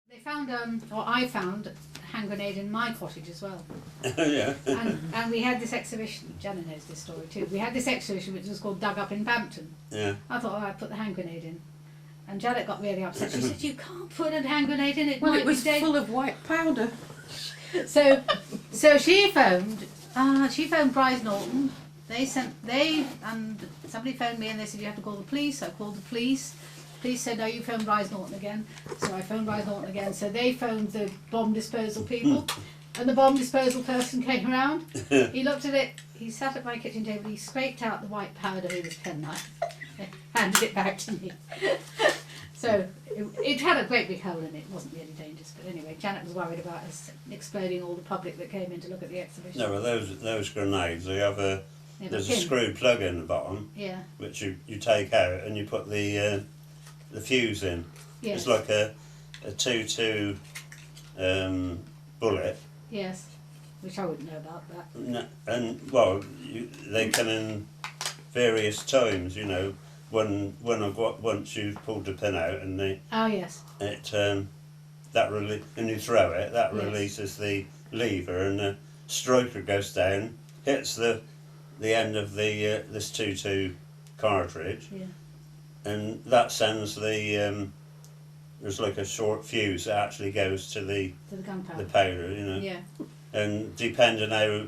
They found, or I found, a hand grenade in my cottage as well. Yeah. And we had this exhibition, Janet knows this story too, we had this exhibition which was called Dug Up in Bampton. Yeah. I thought, oh, I'd put the hand grenade in. And Janet got really upset. She said, you can't put a hand grenade in, it Well, might it was be full of white powder. So she phoned Bryce Norton. And somebody phoned me and they said, you have to call the police. I called the police. Police said, no, you phoned Bryce Norton again. So I phoned Bryce Norton again. So they phoned the bomb disposal people. And the bomb disposal person came around. He looked at it. He sat at my kitchen table. He scraped out the white powder with his penknife. Handed it back to me. So it had a great big hole in it. It wasn't really dangerous. But anyway, Janet was worried about us exploding all the public that came in to look at the exhibition. No, well, those grenades, they have there's a pin. screw plug in the bottom, Yeah. which you take out and you put the fuse in. Yes. It's like a 2-2 bullet. Yes. Which I wouldn't know about that. And well, they come in various times. You know, once you've pulled the pin out and Oh yes. when you throw it, that Yes. releases the lever and the striker goes down, hits the end of the this 2-2 cartridge, Yeah. and that sends the there's like a short fuse that actually goes to the gunpowder. powder, you know. Yeah. And depending how,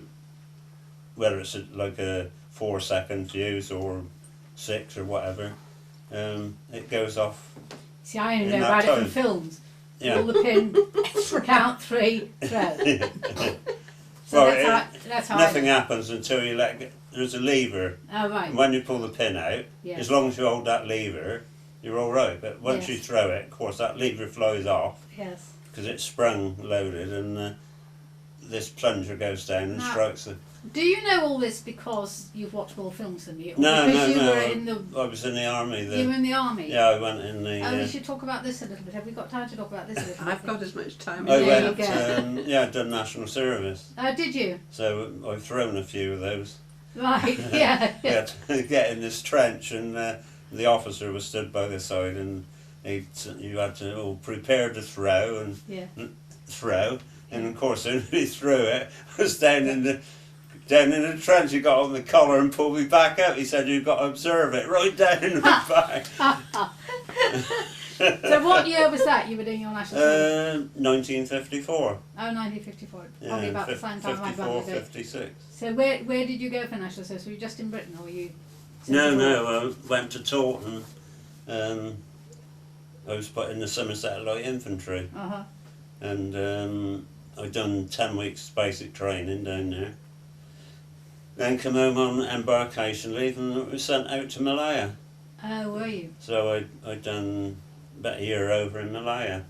whether it's like a 4-second fuse or 6 or whatever, it goes off. See, I only in know that about it from time. films. Yeah. Pull the pin, count 3, throw. So Well, that's how nothing happens until you let go. There's a lever, Oh right. and when you pull the pin out, Yeah. as long as you hold that lever, you're all right. But once Yes. you throw it, of course, that lever flies off Yes. because it's sprung loaded, and this plunger goes down and Now- strikes the. Do you know all this because you've watched more films than me? Or No, because no, you no. were in the I was in the army. you were in the army? Yeah, I went in the. Oh, we should talk about this a little bit. Have we got time to talk about this a little bit? I've got as much time I as There you. you went. go. Yeah, I'd done national service, Did you? so I've thrown a few of those. Right. Yeah. We had to get in this trench, and the officer was stood by the side, and you had to prepare to throw and Yeah. throw, and of course, when he threw it, I was down in the trench. He got on the collar and pulled me back up. He said, "You've got to observe it right down in the back." So what year was that you were doing your national service? 1954. Oh, 1954. Probably about the same time my 54, brother did. 56. So where did you go for national service? Were you just in Britain or were you? No, I went to Taunton. I was put in the Somerset Light Infantry, Uh-huh. and I'd done 10 weeks basic training down there. Then come home on embarkation leave and was sent out to Malaya. Oh, were you? So I'd done about a year over in Malaya,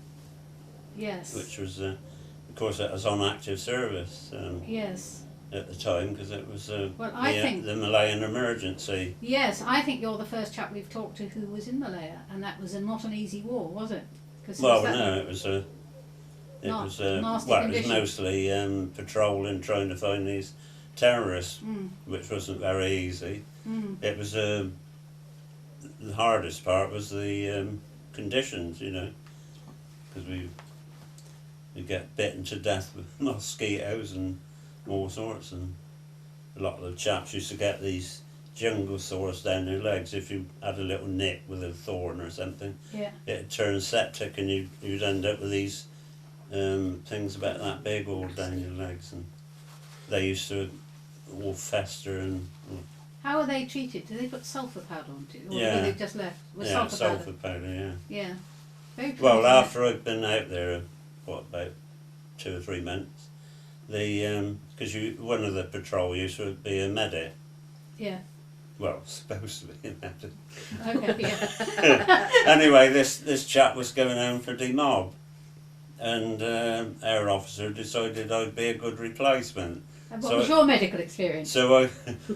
Yes. which was, of course, it was on active service Yes. at the time because it was Well, I think- the Malayan emergency. Yes, I think you're the first chap we've talked to who was in Malaya, and that was not an easy war, was it? 'Cause Well, was that- no, it was Nasty well, it was conditions. mostly patrolling, trying to find these terrorists, which wasn't very easy. It was the hardest part was the conditions, you know, because we get bitten to death with mosquitoes and all sorts, and a lot of the chaps used to get these jungle sores down their legs if you had a little nick with a thorn or something. Yeah. It'd turn septic and you'd end up with these things about that big all down your legs, and they used to all fester and How were they treated? Did they put sulphur powder onto it? Or Yeah. did they just left with yeah, sulphur powder? powder, yeah. Yeah. Very Well, pretty, after I'd been out there, about 2 or 3 months, because one of the patrol used to be a medic. Yeah. Well, supposed to be a medic. Okay, yeah. Anyway, this chap was going home for demob, and our officer decided I'd be a good replacement. And what So was your medical experience? So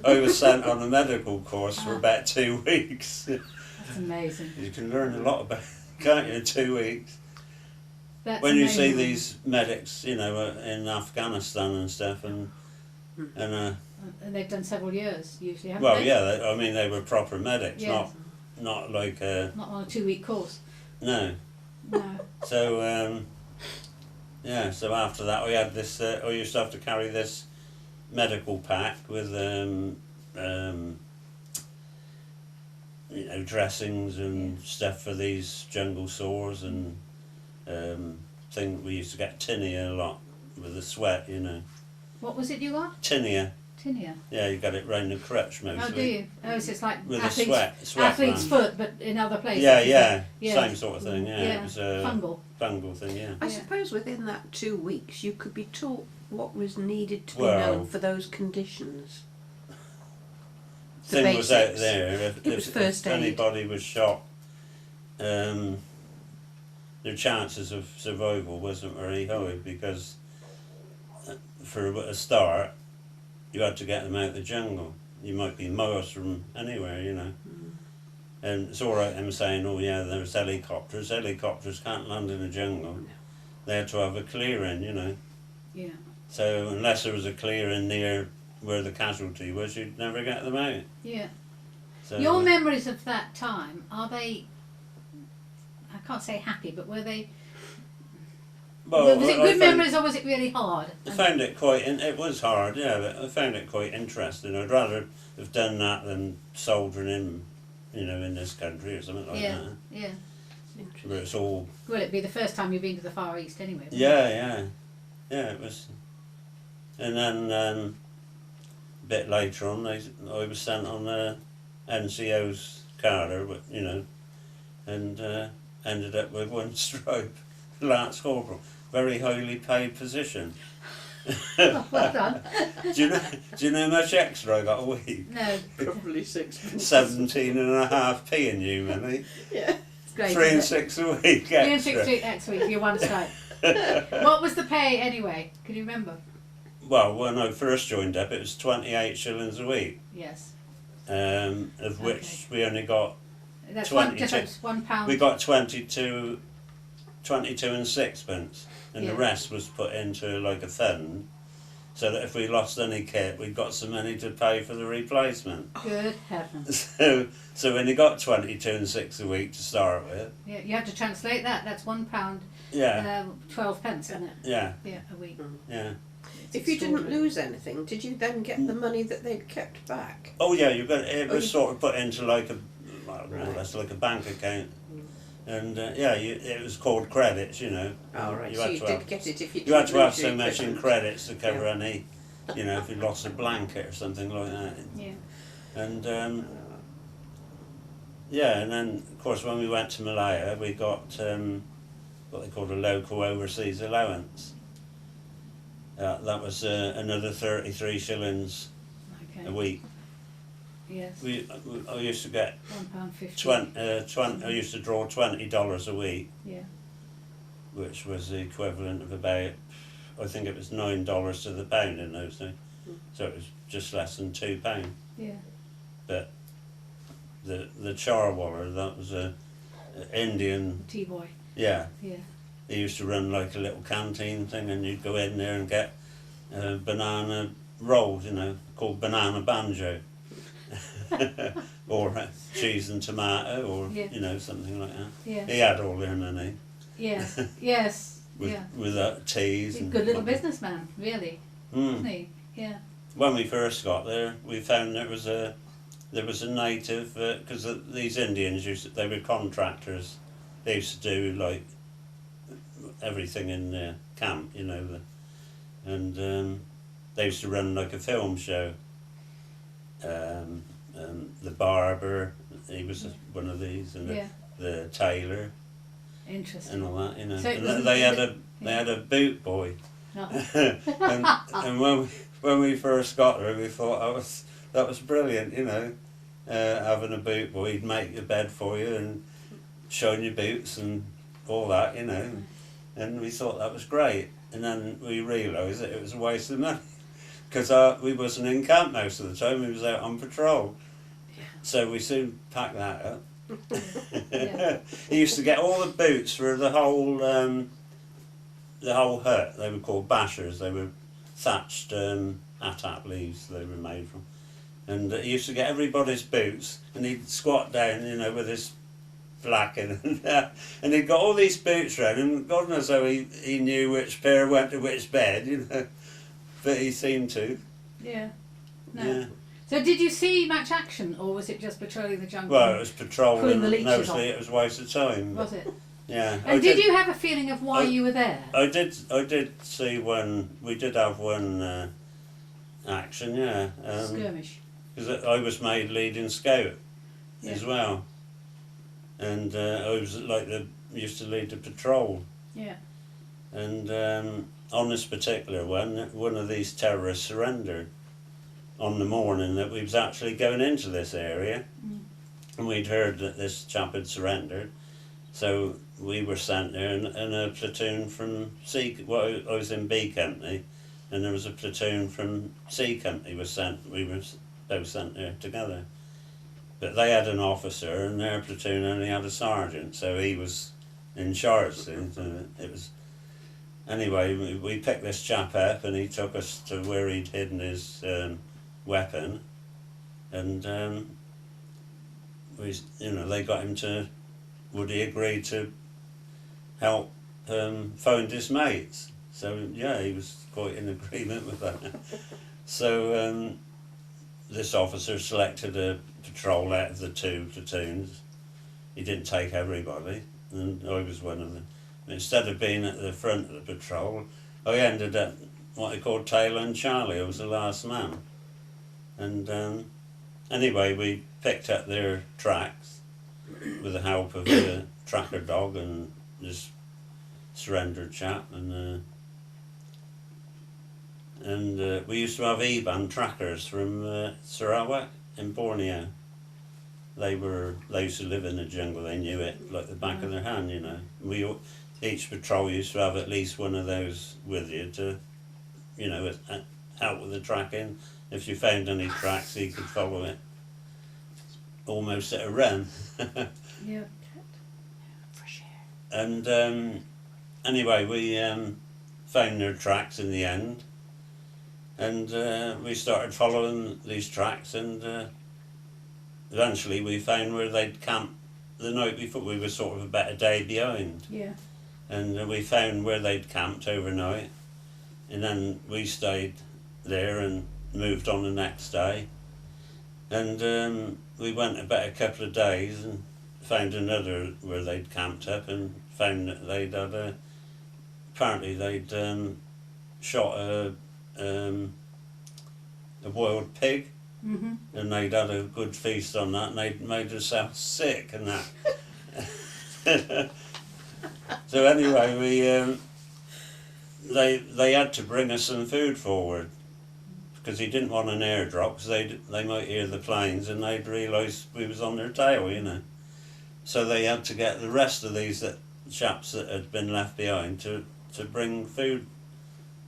I was sent on a medical course for about 2 weeks. That's amazing. You can learn a lot about, can't you, in 2 weeks? That's When you see amazing. these medics, you know, in Afghanistan and stuff, and And they've done several years, usually, haven't well, they? yeah, I mean they were proper medics, Yes. not like Not on a 2-week course. no. No. So Yeah, so after that we had this, I used to have to carry this medical pack with you know, dressings and stuff for these jungle sores and thing. We used to get tinea a lot with the sweat, you know. What was it you got? Tinea. Tinea. Yeah, you got it round the crutch mostly. Oh, do you? Oh, so it's like With athlete's, sweat athlete's gland. foot, but in other places. Yeah, Yeah. same sort of thing. Yeah, Yeah. it was a Fungal. fungal thing. Yeah. I Yeah. suppose within that 2 weeks you could be taught what was needed to be Well- known for those conditions. The Thing was out basics. there. It was first if aid. anybody was shot, their chances of survival wasn't very high because, for a start, you had to get them out of the jungle. You might be miles from anywhere, you know. And it's all right them saying, oh yeah, there's helicopters. Helicopters can't land in the jungle. No. They had to have a clearing, you know. Yeah. So unless there was a clearing near where the casualty was, you'd never get them out. Yeah. So, Your memories of that time, are they, I can't say happy, but were they, well, was it I good found- memories or was it really hard? I found it it was hard, yeah, but I found it quite interesting. I'd rather have done that than soldiering in, you know, in this country or something like Yeah. that. Yeah. Interesting. Where it's all, Well, it'd be the first time you've been to the Far East anyway. wouldn't it? yeah, it was. And then a bit later on, I was sent on the NCO's carter, but you know, and ended up with one stripe, Lance Corporal, very highly paid position. Oh, well done. Do you know how much extra I got a week? No, Probably 6 17.5p in you, money. Yeah. it's great. 3 and isn't it? 6 a week 3 and extra. 6 next week, you're one strike. What was the pay anyway? Can you remember? Well, when I first joined up, it was 28 shillings a week, Yes. of which we only got That's 22. one difference, £1. we got 22 and sixpence, and Yeah. the rest was put into like a fund, so that if we lost any kit, we got some money to pay for the replacement. Good heavens. So when you got 22 and 6 a week to start with, Yeah, you have to translate that. That's £1, yeah, 12 pence, isn't it? yeah, Yeah, a week. yeah. It's If you didn't extraordinary. lose anything, did you then get the money that they'd kept back? Oh yeah, you got it Oh, was you- sort of put into like a, well, more or Right. less like a bank account, and yeah, it was called credits, you know. Oh, right, You so had you to did have- get it if you You had didn't to have lose your so much in equipment. credits to cover Yeah. any, you know, if you lost a blanket or something like that. Yeah. And yeah, and then of course when we went to Malaya, we got what they called a local overseas allowance. That was another 33 shillings Okay. a week. Yes. I used to get £1.50. I used to draw $20 a week, Yeah. which was the equivalent of about, I think it was $9 to the pound in those days. So it was just less than £2. Yeah. But the charwaller, that was a Indian, T-boy. yeah. Yeah. They used to run like a little canteen thing, and you'd go in there and get banana rolls, you know, called banana banjo, or cheese and tomato, or Yeah. you know, something like that. Yeah. He had all their money Yes. Yes. with Yeah. teas He's a and good little businessman, really, isn't Mm. he? Yeah. When we first got there, we found there was a native, because these Indians they were contractors. They used to do like everything in the camp, you know, and they used to run like a film show. The barber, he was one of these, and Yeah. the tailor Interesting. and all that, you know. So it And wasn't- they had a boot boy, No. and when we first got there, we thought that was brilliant, you know, having a boot boy. He'd make your bed for you and shine your boots and all that, you know. And we thought that was great. And then we realised that it was a waste of money because we wasn't in camp most of the time. We was out on patrol. Yeah. So we soon packed that up. Yeah. He used to get all the boots for the whole hut. They were called bashers. They were thatched atap leaves they were made from. And he used to get everybody's boots, and he'd squat down, you know, with his blacking, and he'd got all these boots round him. God knows how he knew which pair went to which bed, you know. But he seemed to. Yeah. No. Yeah. So did you see much action, or was it just patrolling the jungle? Well, it was patrolling. Pulling the leeches Mostly, off. it was a waste of time. Was it? Yeah. And did you have a feeling of why you were there? I did see one. We did have one action, yeah. Skirmish. Because I was made leading scout as well, and I was like used to lead the patrol. Yeah. And on this particular one of these terrorists surrendered on the morning that we was actually going into this area, and we'd heard that this chap had surrendered. So we were sent there, and a platoon from C. Well, I was in B company, and there was a platoon from C company was sent. We were both sent there together, but they had an officer, and their platoon only had a sergeant, so he was in charge. So it was anyway. We picked this chap up, and he took us to where he'd hidden his weapon, and they got him to. Would he agree to help find his mates? So yeah, he was quite in agreement with that. So this officer selected a patrol out of the 2 platoons. He didn't take everybody, and I was one of them. Instead of being at the front of the patrol, I ended up what they called Taylor and Charlie. I was the last man. And anyway, we picked up their tracks with the help of a tracker dog and this surrendered chap, and we used to have E-band trackers from Sarawak in Borneo. They used to live in the jungle. They knew it like the back of their hand, you know. Each patrol used to have at least one of those with you to, you know, help with the tracking. If you found any tracks, you could follow it almost at a run. Yeah. And anyway, we found their tracks in the end, and we started following these tracks, and eventually we found where they'd camped the night before. We were sort of about a day behind. Yeah. And we found where they'd camped overnight, and then we stayed there and moved on the next day. And we went about a couple of days and found another where they'd camped up, and found that apparently they'd shot a wild pig, and they'd had a good feast on that, and they'd made themselves sick and that. So anyway, they had to bring us some food forward, because he didn't want an airdrop, because they might hear the planes and they'd realise we was on their tail, you know. So they had to get the rest of these chaps that had been left behind to bring food,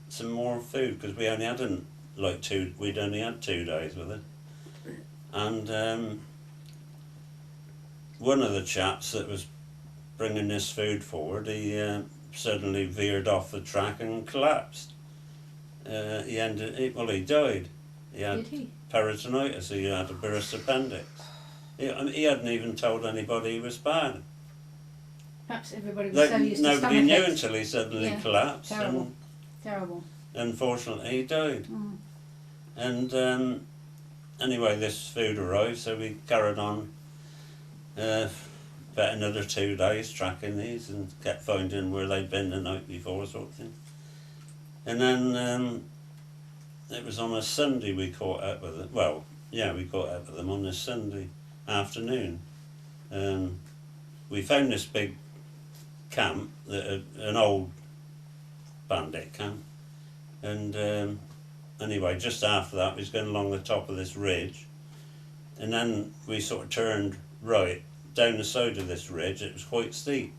some more food, because we only had we'd only had 2 days with it. And one of the chaps that was bringing this food forward, he suddenly veered off the track and collapsed. He died. He had peritonitis. He had a burst appendix. He hadn't even told anybody he was bad. Perhaps everybody was so used to nobody knew stomach aches. until he suddenly collapsed. Terrible. Terrible. Unfortunately, he died. And anyway, this food arrived, so we carried on about another 2 days tracking these, and kept finding where they'd been the night before, sort of thing. And then it was on a Sunday we caught up with them. Well, yeah, we caught up with them on this Sunday afternoon. We found this big camp, an old bandit camp. And anyway, just after that, we was going along the top of this ridge. And then we sort of turned right down the side of this ridge. It was quite steep.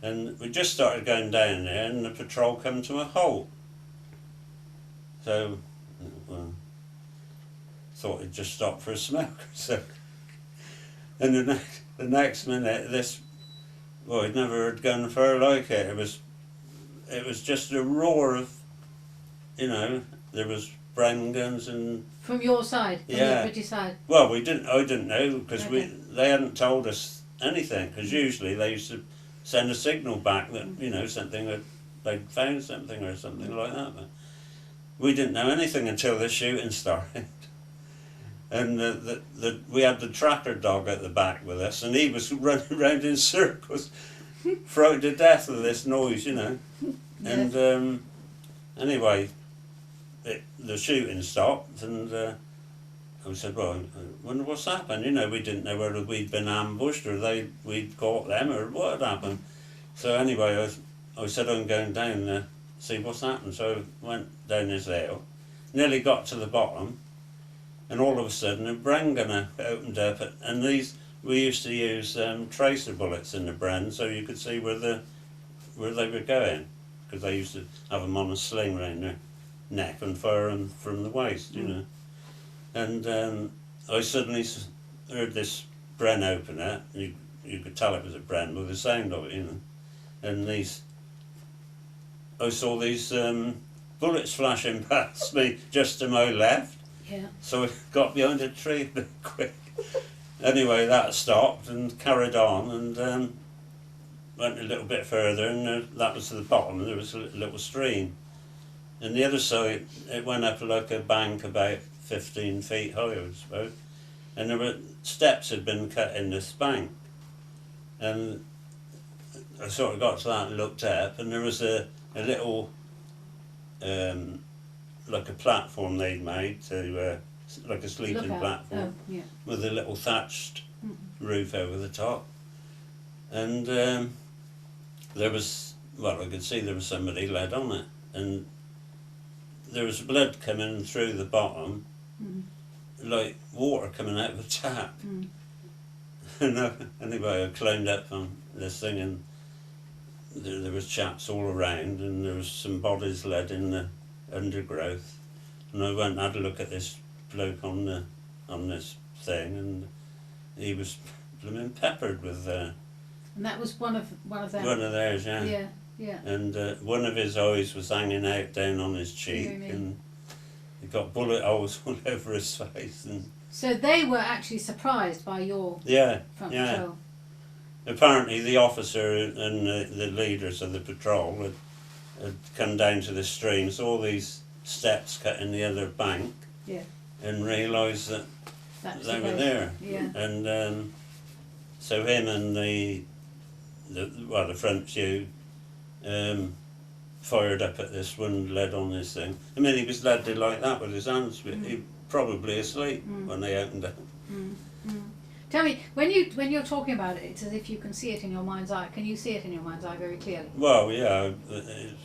And we just started going down there, and the patrol came to a halt. So, well, thought he'd just stop for a smoke. So, and the next minute, I'd never heard gunfire like it. It was just a roar of, you know, there was Bren guns and. From your side, from the British side. Well, I didn't know, because they hadn't told us anything, because usually they used to send a signal back that, you know, something that they'd found something or something like that. But we didn't know anything until the shooting started. And we had the tracker dog at the back with us, and he was running around in circles, frightened to death of this noise, you know. Yes. And anyway, the shooting stopped, and I said, well, I wonder what's happened. You know, we didn't know whether we'd been ambushed or we'd caught them or what had happened. So anyway, I said, I'm going down to see what's happened. So I went down this hill, nearly got to the bottom, and all of a sudden a Bren gunner opened up, and we used to use tracer bullets in the Bren, so you could see where they were going, because they used to have them on a sling round their neck and fire them from the waist, you know. And I suddenly heard this Bren open up. You could tell it was a Bren with the sound of it, you know. And I saw these bullets flashing past me just to my left. Yeah. So I got behind a tree a bit quick. Anyway, that stopped and carried on, and went a little bit further, and that was to the bottom, and there was a little stream. And the other side, it went up like a bank about 15 feet high, I suppose. And there were steps had been cut in this bank. And I sort of got to that and looked up, and there was a little like a platform they'd made to like a sleeping platform with a little thatched roof over the top. And there was, well, I could see there was somebody laid on it, and there was blood coming through the bottom, like water coming out of a tap. And anyway, I climbed up on this thing, and there was chaps all around, and there was some bodies laid in the undergrowth. And I went and had a look at this bloke on this thing, and he was blooming peppered with. And that was one of them. One of theirs, yeah. Yeah, yeah. And one of his eyes was hanging out down on his cheek, and he got bullet holes all over his face. And so they were actually surprised by your front patrol. Apparently, the officer and the leaders of the patrol had come down to the stream, saw these steps cut in the other bank, and realised that they were there. Yeah. And so him and the front few fired up at this one led on this thing. I mean, he was led to like that with his hands, but he probably asleep when they opened up. Tell me, when you're talking about it, it's as if you can see it in your mind's eye. Can you see it in your mind's eye very clearly? Well, yeah,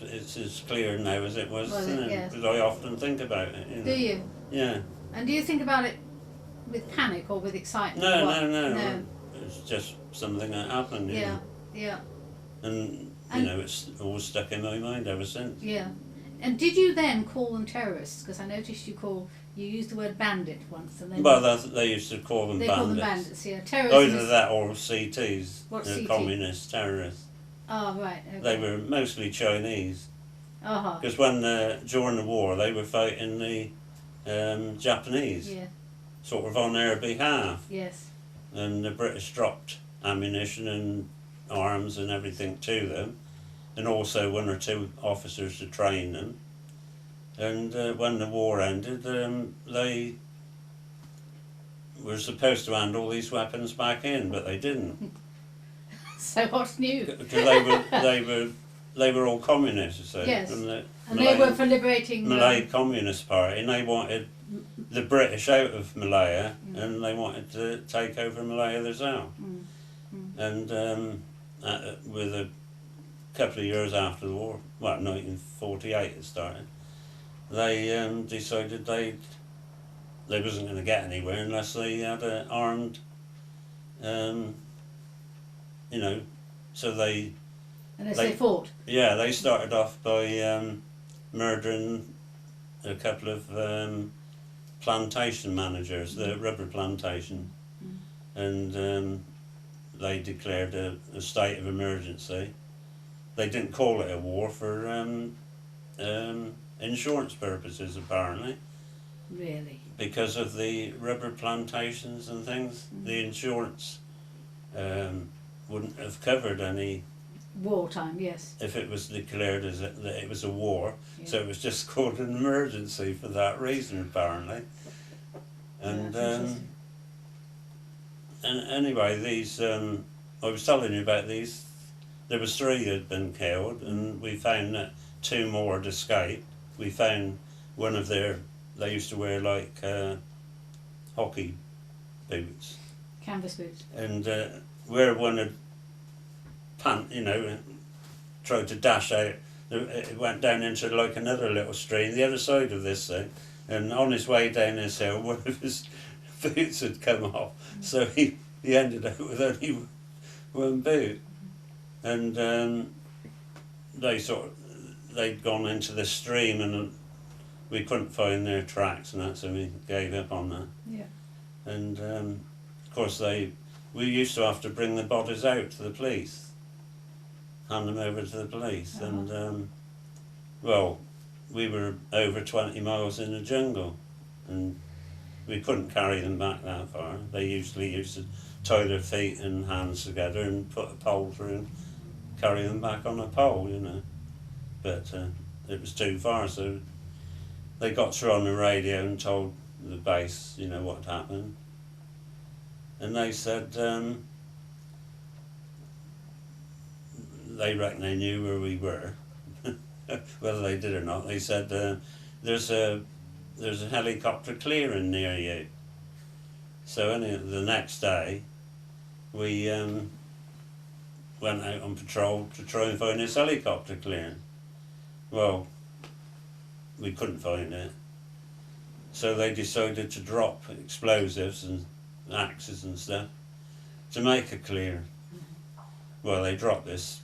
it's as clear now as it was then, because I often think about it. You know. Do you? Yeah. And do you think about it with panic or with excitement? No. It's just something that happened. Yeah, know. yeah. And you know, it's all stuck in my mind ever since. Yeah. And did you then call them terrorists? Because I noticed you used the word bandit once, and then. Well, they used to call them bandits. They call them bandits, yeah. Terrorists. Either that or CTs. What's CT? Communist terrorists. Oh right. Okay. They were mostly Chinese. Uh-huh. Because when during the war they were fighting the Japanese. Yeah. Sort of on their behalf. Yes. And the British dropped ammunition and arms and everything to them, and also one or two officers to train them. And when the war ended, they were supposed to hand all these weapons back in, but they didn't. So what's new? Because they were all communists, you see. Yes. And they were for liberating Malay Communist Party, and they wanted the British out of Malaya, and they wanted to take over Malaya themselves. And with a couple of years after the war, well, 1948 it started, they decided they wasn't going to get anywhere unless they had an armed, you know, so they... Unless they fought? Yeah, they started off by murdering a couple of plantation managers, the rubber plantation, and they declared a state of emergency. They didn't call it a war for insurance purposes, apparently. Really? Because of the rubber plantations and things, the insurance wouldn't have covered any Wartime, yes. if it was declared as that it was a war. Yeah. So it was just called an emergency for that reason, apparently. And that's interesting. and anyway, these I was telling you about these. There was 3 that had been killed, and we found that 2 more had escaped. We found one of their. They used to wear like hockey boots, Canvas boots. and where one had tried to dash out, it went down into like another little stream, the other side of this thing, and on his way down this hill, one of his boots had come off, so he ended up with only 1 boot, and they'd gone into the stream, and we couldn't find their tracks and that, so we gave up on that. Yeah. And of course we used to have to bring the bodies out to the police, hand them over to the police, and well, we were over 20 miles in the jungle, and we couldn't carry them back that far. They usually used to tie their feet and hands together and put a pole through and carry them back on a pole, but it was too far, so they got through on the radio and told the base, what had happened. And they said they reckon they knew where we were, whether they did or not. They said there's a helicopter clearing near you. So the next day, we went out on patrol to try and find this helicopter clearing. Well, we couldn't find it, so they decided to drop explosives and axes and stuff to make a clear. Well, they dropped this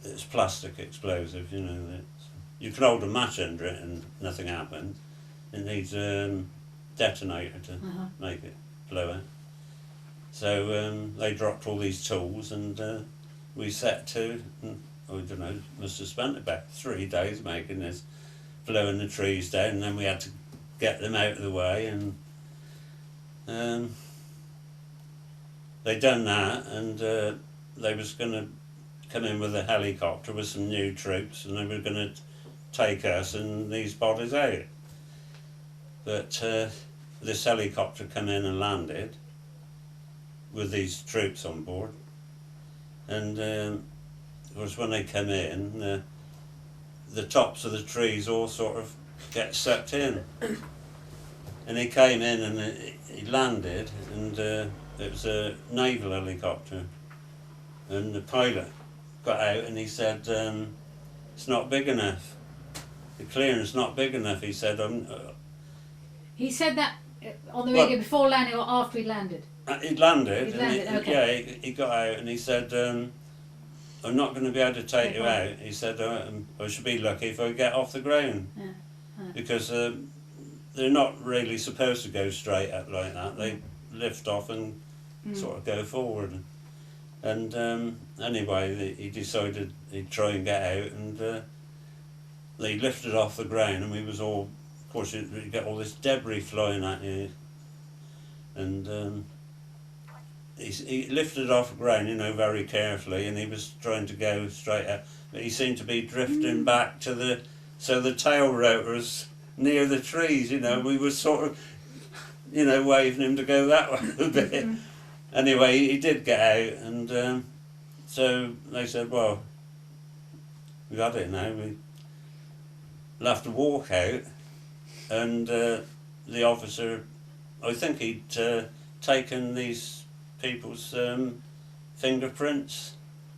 it's plastic explosive, you can hold a match under it and nothing happens. It needs a detonator to make it blow out. So they dropped all these tools, and we set to, I don't know, must have spent about 3 days making this, blowing the trees down, and then we had to get them out of the way, and they done that, and they was going to come in with a helicopter with some new troops, and they were going to take us and these bodies out. But this helicopter come in and landed with these troops on board, and of course when they come in, the tops of the trees all sort of get sucked in. And he came in and he landed, and it was a naval helicopter, and the pilot got out and he said, it's not big enough, the clearance not big enough. He said, He said that on the radio before landing or after he landed? He'd landed. He'd landed, okay. Yeah, he got out and he said, I'm not going to be able to take you out. He said, I should be lucky if I get off the ground. Because they're not really supposed to go straight up like that. They lift off and sort of go forward. And anyway, he decided he'd try and get out, and they lifted off the ground, and we was all, of course, you get all this debris flying at you. And he lifted off the ground, very carefully, and he was trying to go straight up, but he seemed to be drifting back to so the tail rotors near the trees, we were sort of, waving him to go that way a bit. Anyway, he did get out, and so they said, well, we've had it now, we'll have to walk out, and the officer, I think he'd taken these people's fingerprints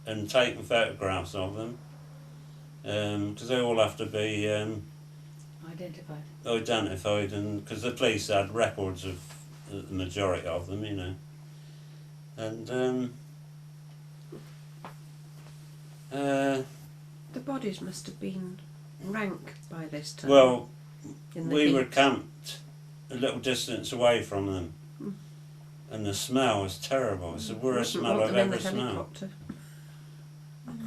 and taken photographs of them, because they all have to be identified, and because the police had records of the majority of them, and the bodies must have been rank by this time. Well, we were camped a little distance away from them, and the smell was terrible. It's the worst smell I've ever smelled.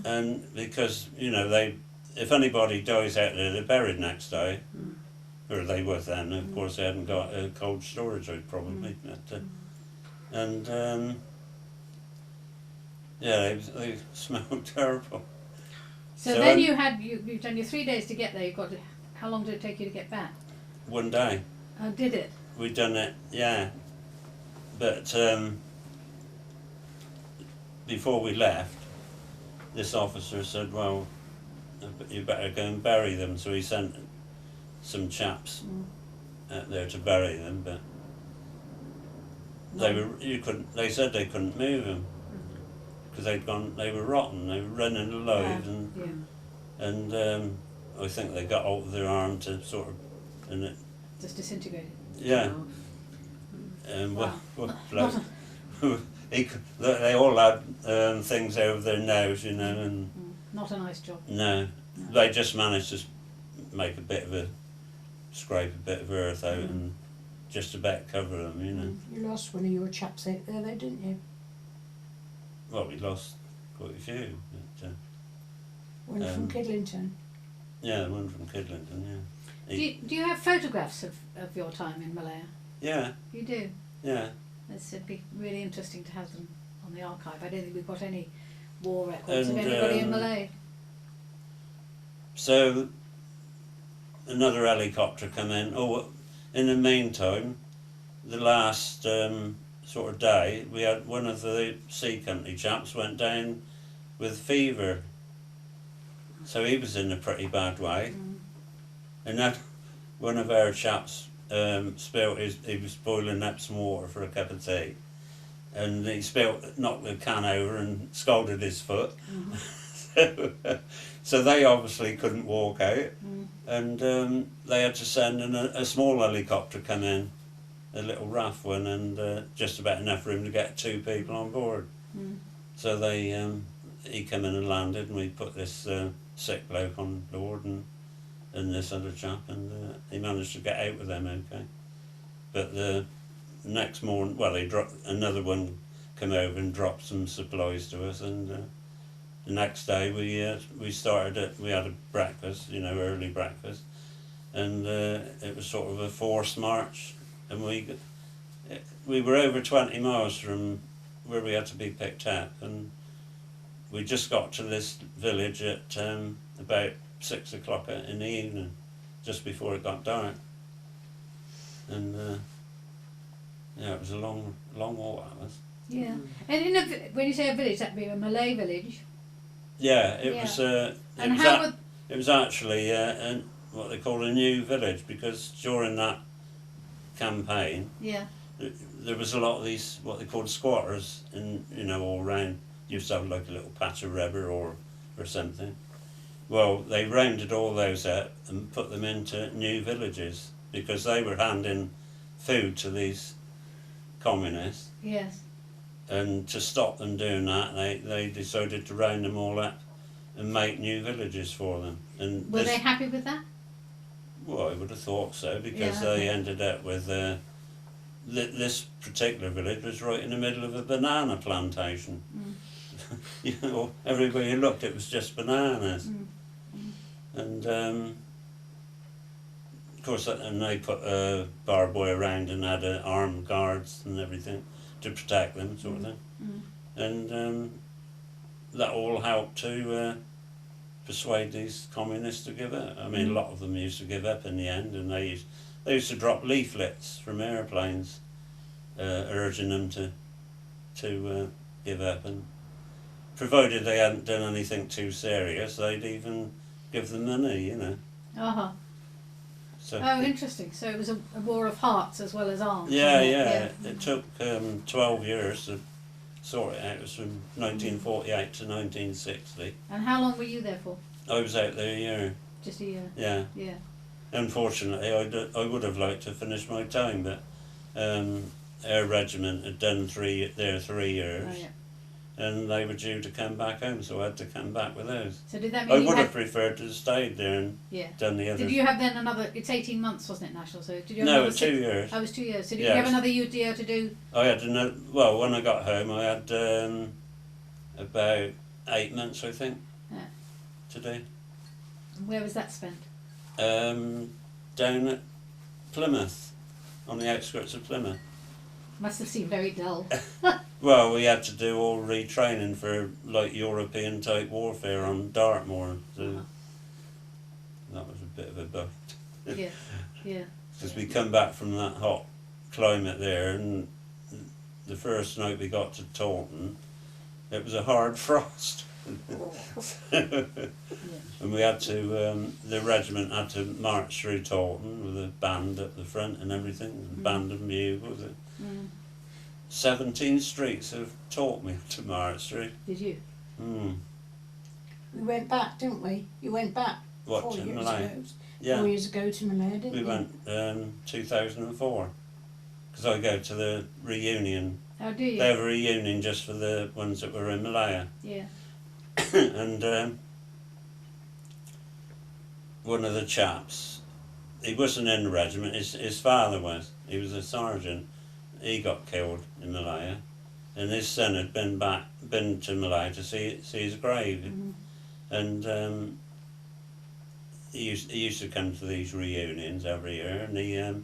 And because if anybody dies out there, they're buried next day, or they were then. Of course, they hadn't got cold storage, probably. But, and yeah, they smelled terrible. So then you've done your 3 days to get there. How long did it take you to get back? One day. Oh, did it? We done it, yeah. But before we left, this officer said, well, you better go and bury them. So he sent some chaps out there to bury them, but they said they couldn't move them because they were rotten, they were running alive, and I think they got hold of their arm to sort of, and it just disintegrated. yeah. And Wow. they all had things over their nose, you know, and not a nice job. no, they just managed to make scrape a bit of earth out and just about cover them, you know. You lost one of your chaps out there, though, didn't you? Well, we lost quite a few. But, One from Kidlington. yeah, one from Kidlington, yeah. Do you have photographs of your time in Malaya? Yeah, You do? yeah. It'd be really interesting to have them on the archive. I don't think we've got any war records of And, anybody in Malaya. So another helicopter come in. Oh, in the meantime, the last sort of day, we had one of the sea company chaps went down with fever. So he was in a pretty bad way. And then one of our chaps he was boiling up some water for a cup of tea, and he knocked the can over and scalded his foot. So they obviously couldn't walk out, and they had to send in a small helicopter come in, a little rough one, and just about enough room to get 2 people on board. So he came in and landed, and we put this sick bloke on board, and this other chap, and he managed to get out with them okay. But the next morning, well, another one came over and dropped some supplies to us, and the next day we had a breakfast, you know, early breakfast, and it was sort of a forced march, and we were over 20 miles from where we had to be picked up, and we just got to this village at about 6 o'clock in the evening, just before it got dark, and yeah, it was a long walk that was. Yeah, and when you say a village, that'd be a Malay village. Yeah, it was. It was actually what they call a new village, because during that campaign, there was a lot of these what they called squatters, all round. Used to have like a little patch of rubber or something. Well, they rounded all those up and put them into new villages because they were handing food to these communists. Yes. And to stop them doing that, they decided to round them all up and make new villages for them. And were they happy with that? Well, I would have thought so, because they ended up with this particular village was right in the middle of a banana plantation. You know, everywhere you looked, it was just bananas. And of course, and they put a barbed wire around and had armed guards and everything to protect them, sort of thing. And that all helped to persuade these communists to give up. I mean, a lot of them used to give up in the end, and they used to drop leaflets from airplanes urging them to give up, and provided they hadn't done anything too serious, they'd even give them money, you know. So interesting. So it was a war of hearts as well as arms. Yeah. It took 12 years to sort it out. It was from 1948 to 1960. And how long were you there for? I was out there a year. Just a year? Yeah. Yeah. Unfortunately, I would have liked to finish my time, but our regiment had done 3 years. Oh, yeah. And they were due to come back home, so I had to come back with those. So did that mean I would have preferred to have stayed there and done the others. Did you have then another? It's 18 months, wasn't it, national? So did you? Have No, it was 2 years. Oh, it was 2 years. So did you have another year to do? I had another. Well, when I got home, I had about 8 months, I think. Yeah. To do. And where was that spent? Down at Plymouth, on the outskirts of Plymouth. Must have seemed very dull. Well, we had to do all retraining for like European type warfare on Dartmoor, so Uh-huh. that was a bit of a bug. Yeah, yeah. Because we come back from that hot climate there, and the first night we got to Taunton, it was a hard frost. And we had to, the regiment had to march through Taunton with a band at the front and everything, a band of bugles. 17 streets have taught me to march through. Did you? Mm. We went back, didn't we? You went back What, 4 to years Malaya? ago. Yeah, 4 years ago to Malaya, didn't we you? went 2004. Because I go to the reunion. Oh, do you? They have a reunion just for the ones that were in Malaya. Yeah. And one of the chaps, he wasn't in the regiment, his father was. He was a sergeant. He got killed in Malaya, and his son had been to Malaya to see his grave. And he used to come to these reunions every year, and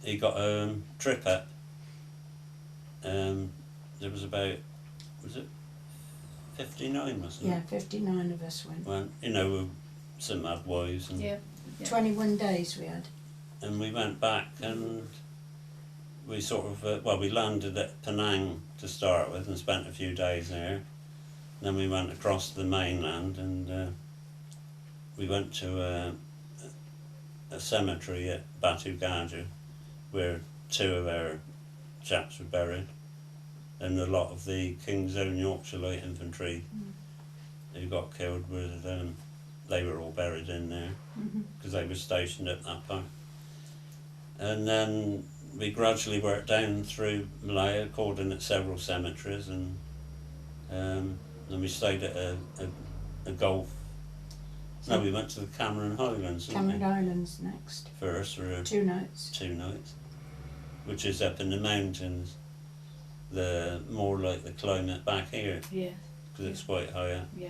he got a trip up. There was about, was it 59, wasn't Yeah, it? 59 of us went. Well, you know, some had wives, and Yeah. 21 days we had. and we went back, and we sort of we landed at Penang to start with and spent a few days there. Then we went across the mainland, and we went to a cemetery at Batu Gaju where 2 of our chaps were buried, and a lot of the King's Own Yorkshire Light Infantry who got killed were they were all buried in there because they were stationed at that point. And then we gradually worked down through Malaya, calling at several cemeteries, and then we stayed at a golf. No, we went to the Cameron Highlands, didn't Cameron we? Islands next. First for 2 nights. 2 nights, which is up in the mountains, the more like the climate back here, Yeah. because it's quite higher. Yeah.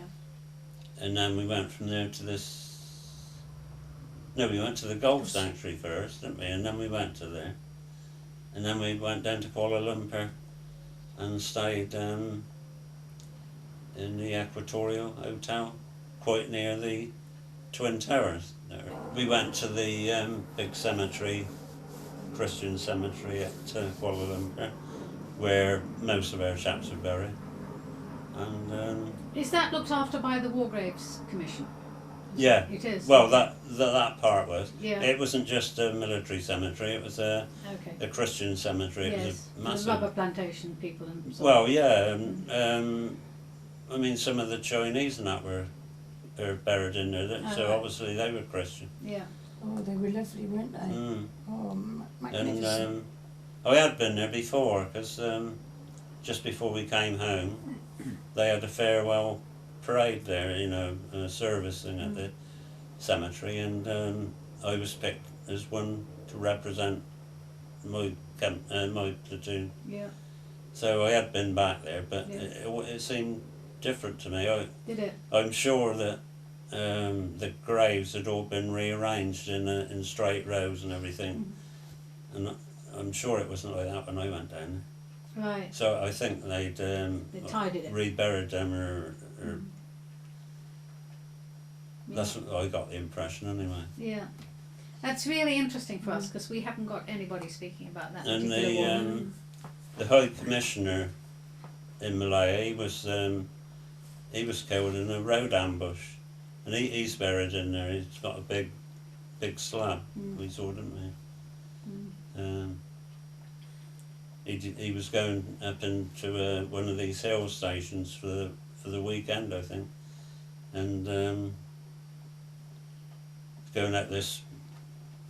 And then we went from there to this. No, we went to the golf sanctuary first, didn't we? And then we went to there, and then we went down to Kuala Lumpur, and stayed in the Equatorial Hotel, quite near the Twin Towers. We went to the big cemetery, Christian cemetery at Kuala Lumpur, where most of our chaps are buried. And Is that looked after by the War Graves Commission? yeah, It is. well, that part was. Yeah. It wasn't just a military cemetery; it was a Okay. Christian cemetery. It Yes. was a The massive. rubber plantation people and so on. Well, yeah. I mean, some of the Chinese and that were buried in there, Oh, so right. obviously they were Christian. Yeah. Oh, they were lovely, weren't they? Mm. Oh, And magnificent. I had been there before, because just before we came home, they had a farewell parade there, you know, a service thing at the cemetery, and I was picked as one to represent my platoon. Yeah. So I had been back there, but Yeah. it seemed different to me. Did it? I'm sure that the graves had all been rearranged in straight rows and everything, and I'm sure it wasn't like that when I went down. Right. So I think they'd They tidied it. reburied them, or Yeah. that's what I got the impression anyway. Yeah. That's really interesting for us because we haven't got anybody speaking about that And particular war. the High Commissioner in Malaya, he was killed in a road ambush, and he's buried in there. He's got a big slab. We saw, didn't we? He was going up into one of these hill stations for the weekend, I think, and going up this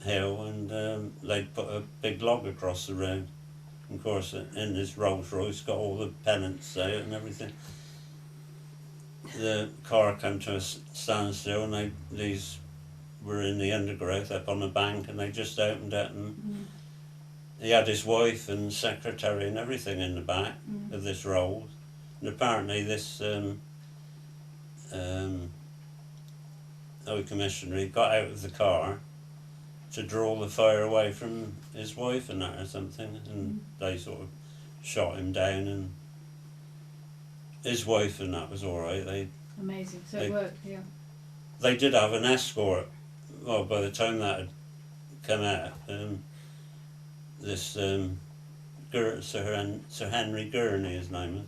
hill, and they'd put a big log across the road. Of course, in this Rolls Royce, got all the pennants out and everything. The car came to a standstill, and these were in the undergrowth up on the bank, and they just opened it, and he had his wife and secretary and everything in the back of this Rolls. And apparently this High Commissioner, he got out of the car, to draw the fire away from his wife and that or something, and they sort of shot him down, and his wife and that was all right. Amazing. So They- it worked. Yeah. They did have an escort. Well, by the time that had come out, this Sir Henry Gurney, his name was,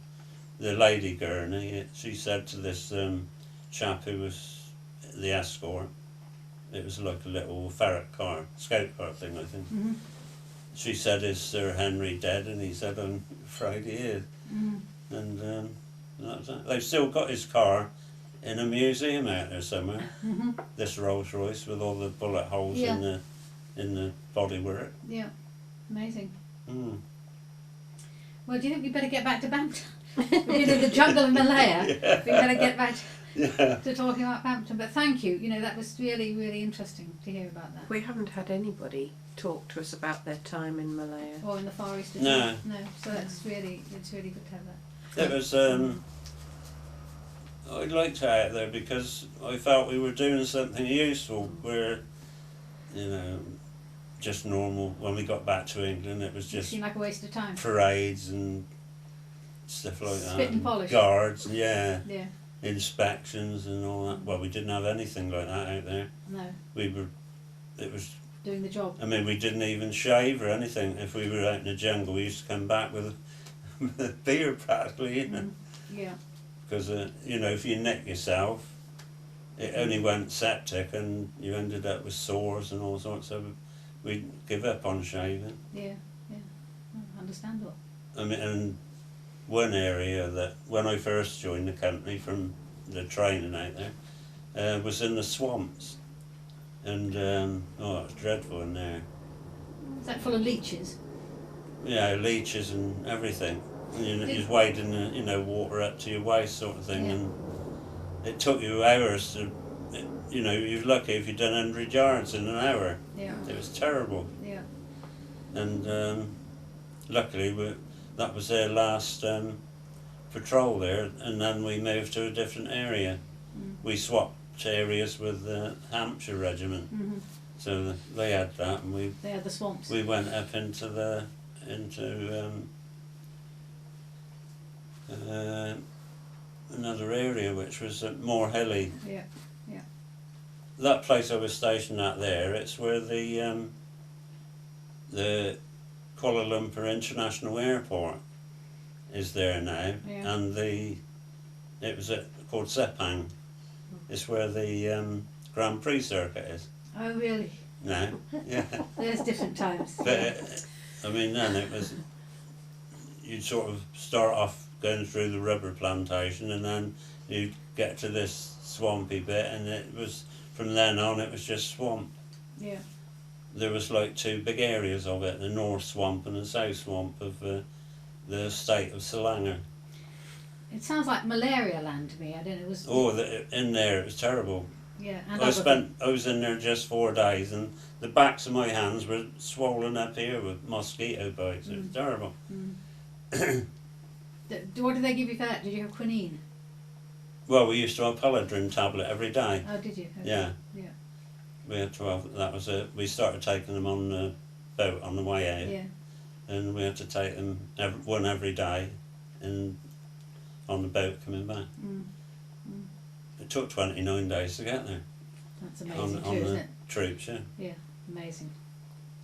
the Lady Gurney, she said to this chap who was the escort, it was like a little ferret car, scout car thing, I think. Mhm. She said, "Is Sir Henry dead?" And he said, "I'm afraid he is." Mm. And that was it. They've still got his car in a museum out there somewhere. Mhm. This Rolls Royce with all the bullet holes Yeah. in the bodywork. Yeah. Amazing. Mm. Well, do you think we better get back to Bampton? We've been in the jungle of Malaya. Yeah. We better get back Yeah. to talking about Bampton. But thank you. You know, that was really, really interesting to hear about that. We haven't had anybody talk to us about their time in Malaya. Or in the Far East. No. No. So it's really good to have that. It was. I liked it out there because I felt we were doing something useful. Where, you know, just normal. When we got back to England, it was It just seemed like a waste of time. parades and stuff like that. Spit and polish. Guards, yeah, Yeah. inspections and all that. Well, we didn't have anything like that out there. No. We were. It was. Doing the job. I mean, we didn't even shave or anything. If we were out in the jungle, we used to come back with a beard practically, you know. Mm. Yeah. Because, you know, if you nick yourself, it only went septic and you ended up with sores and all sorts. So we give up on shaving. Yeah. Yeah. Oh, understandable. I mean, and one area that when I first joined the company from the training out there was in the swamps. And, oh, it was dreadful in there. Is that full of leeches? Yeah, leeches and everything. And you're just wading the, you know, water up to your waist sort of thing. Yeah. And it took you hours to, you know, you're lucky if you'd done 100 yards in an hour. Yeah. It was terrible. Yeah. And luckily that was their last patrol there, and then we moved to a different area. Mm. We swapped areas with the Hampshire Regiment. Mhm. So they had that, and They had the swamps. we went up into another area which was more hilly. Yeah. That place I was stationed at there, it's where the Kuala Lumpur International Airport is there now, Yeah. and it was called Sepang. It's where the Grand Prix circuit is Oh, really? now. Yeah. There's different times. But I mean, then it was, you'd sort of start off going through the rubber plantation, and then you'd get to this swampy bit, and it was, from then on, it was just swamp. Yeah. There was like two big areas of it, the North Swamp and the South Swamp of the state of Selangor. It sounds like malaria land to me. I don't know. It was. Oh, in there, it was terrible. Yeah. And I was in there just 4 days, and the backs of my hands were swollen up here with mosquito bites. It was terrible. What did they give you for that? Did you have quinine? Well, we used to have Paladrin tablet every day. Oh, did you? Okay. Yeah. Yeah. We had to have, that was it. We started taking them on the boat on the way out, Yeah. and we had to take them one every day, and on the boat coming back. Mm. It took 29 days to get there That's amazing too, on isn't the it? troops, yeah. Yeah. Amazing.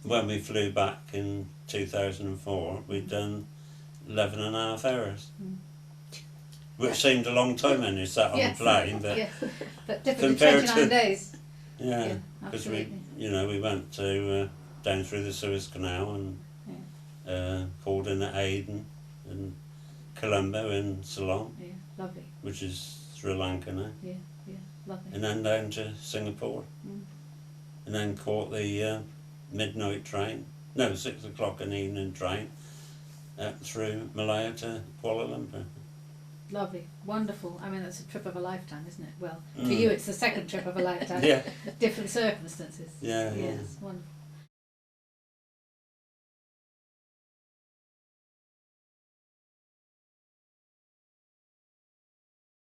When we flew back in 2004, we'd done 11 and a half hours, which seemed a long time when you sat on Yes. the plane, but Yeah. But different to compared 29 to- days. yeah, Yeah, because we, absolutely. you know, we went to down through the Suez Canal and called in at Aden and Colombo in Ceylon, Yeah. Lovely. which is Sri Lanka now, Yeah. Yeah. Lovely. and then down to Singapore, and then caught the midnight train, no, 6 o'clock in the evening train, through Malaya to Kuala Lumpur. Lovely. Wonderful. I mean, that's a trip of a lifetime, isn't it? Well, for you, it's the second trip of a lifetime. Yeah, Different circumstances. yeah, yeah. Yes. Wonderful.